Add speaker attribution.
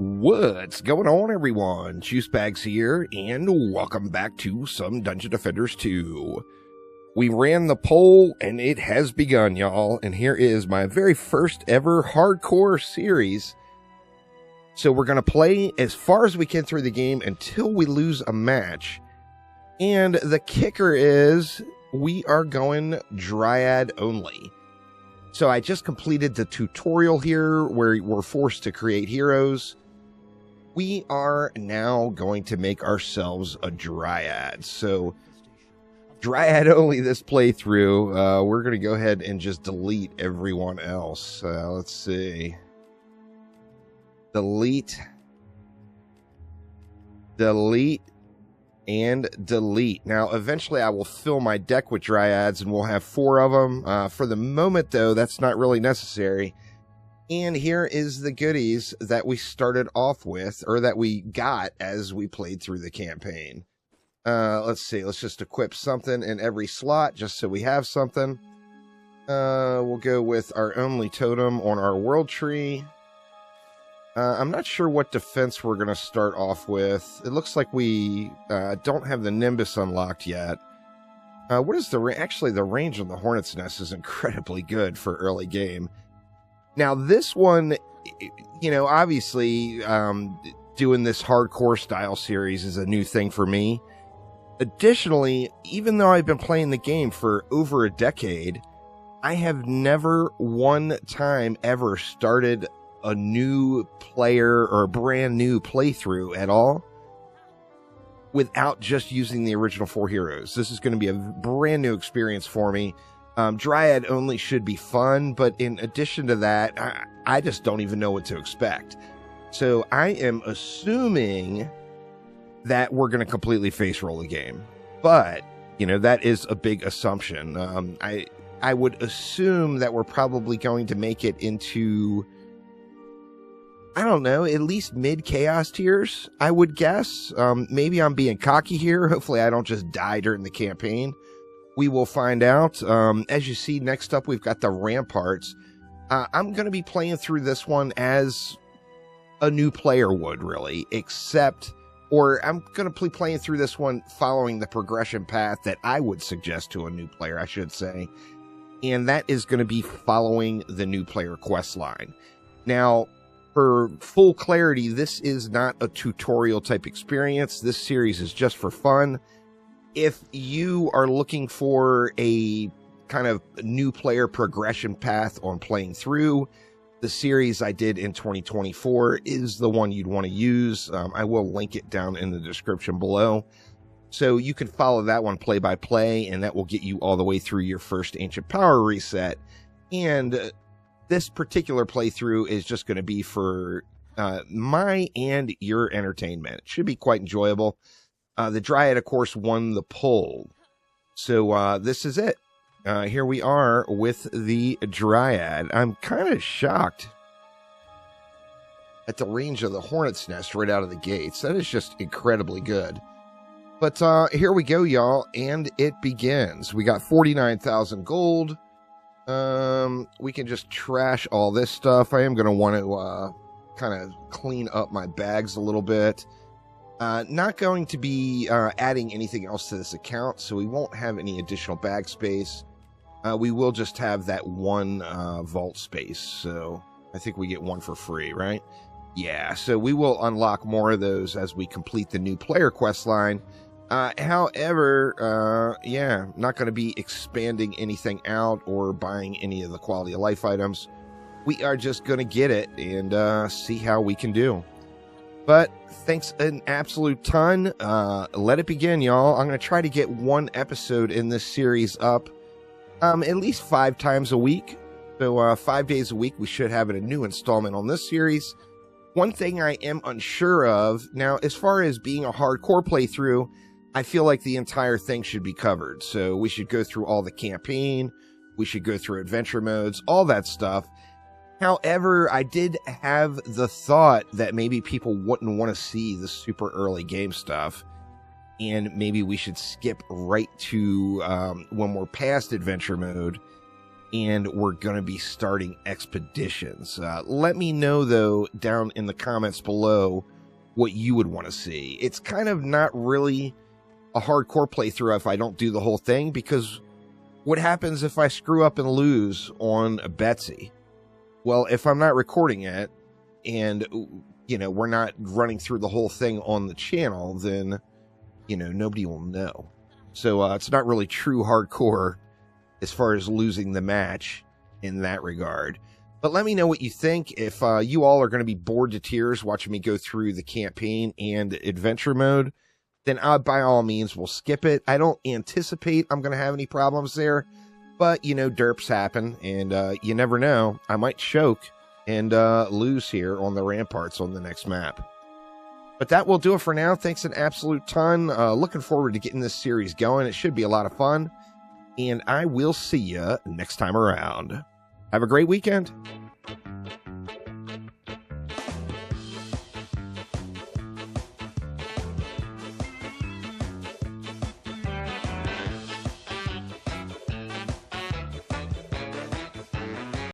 Speaker 1: What's going on, everyone? Juicebags here, and welcome back to some Dungeon Defenders 2. We ran the poll, and it has begun, y'all, and here is my very first ever hardcore series. So we're going to play as far as we can through the game until we lose a match. And the kicker is, we are going Dryad Only. So I just completed the tutorial here, where we're forced to create heroes. We are now going to make ourselves a Dryad. So, Dryad Only this playthrough. We're going to go ahead and just delete everyone else. Let's see. Delete. Delete. And delete. Now, eventually I will fill my deck with Dryads, and we'll have 4 of them. For the moment, though, that's not really necessary. And here is the goodies that we started off with, or that we got as we played through the campaign. Let's see. Let's just equip something in every slot, just so we have something. We'll go with our only totem on our world tree. I'm not sure what defense we're going to start off with. It looks like we don't have the Nimbus unlocked yet. What is the actually, the range on the Hornet's Nest is incredibly good for early game. Now, this one, you know, obviously, doing this hardcore style series is a new thing for me. Additionally, even though I've been playing the game for over a decade, I have never one time ever started a new player or a brand new playthrough at all without just using the original 4 heroes. This is going to be a brand new experience for me. Dryad Only should be fun, but in addition to that, I just don't even know what to expect. So I am assuming that we're going to completely face roll the game. But, you know, that is a big assumption. I would assume that we're probably going to make it into, I don't know, at least mid-chaos tiers, I would guess. Maybe I'm being cocky here. Hopefully I don't just die during the campaign. We will find out. As you see, next up, we've got the Ramparts. I'm going to be playing through this one as a new player would, really, except, or I'm going to be playing through this one following the progression path that I would suggest to a new player, I should say. And that is going to be following the new player quest line. Now, for full clarity, this is not a tutorial type experience. This series is just for fun. If you are looking for a kind of new player progression path on playing through, the series I did in 2024 is the one you'd want to use. I will link it down in the description below. So you can follow that one play by play, and that will get you all the way through your first Ancient Power reset. And this particular playthrough is just going to be for my and your entertainment. It should be quite enjoyable. The Dryad, of course, won the poll. So this is it. Here we are with the Dryad. I'm kind of shocked at the range of the Hornet's Nest right out of the gates. That is just incredibly good. But here we go, y'all, and it begins. We got 49,000 gold. We can just trash all this stuff. I am going to want to kind of clean up my bags a little bit. Not going to be adding anything else to this account, so we won't have any additional bag space. We will just have that one vault space, so I think we get one for free, right? Yeah, so we will unlock more of those as we complete the new player quest line. However, yeah, not going to be expanding anything out or buying any of the quality of life items. We are just going to get it and see how we can do. But thanks an absolute ton. Let it begin, y'all. I'm going to try to get one episode in this series up at least 5 times a week. So 5 days a week, we should have a new installment on this series. One thing I am unsure of, now, as far as being a hardcore playthrough, I feel like the entire thing should be covered. So we should go through all the campaign. We should go through adventure modes, all that stuff. However, I did have the thought that maybe people wouldn't want to see the super early game stuff. And maybe we should skip right to when we're past adventure mode and we're going to be starting expeditions. Let me know, though, down in the comments below what you would want to see. It's kind of not really a hardcore playthrough if I don't do the whole thing, because what happens if I screw up and lose on Betsy? Well, if I'm not recording it and, you know, we're not running through the whole thing on the channel, then, you know, nobody will know. So it's not really true hardcore as far as losing the match in that regard. But let me know what you think. If you all are going to be bored to tears watching me go through the campaign and adventure mode, then by all means, we'll skip it. I don't anticipate I'm going to have any problems there. But, you know, derps happen, and you never know. I might choke and lose here on the ramparts on the next map. But that will do it for now. Thanks an absolute ton. Looking forward to getting this series going. It should be a lot of fun. And I will see you next time around. Have a great weekend.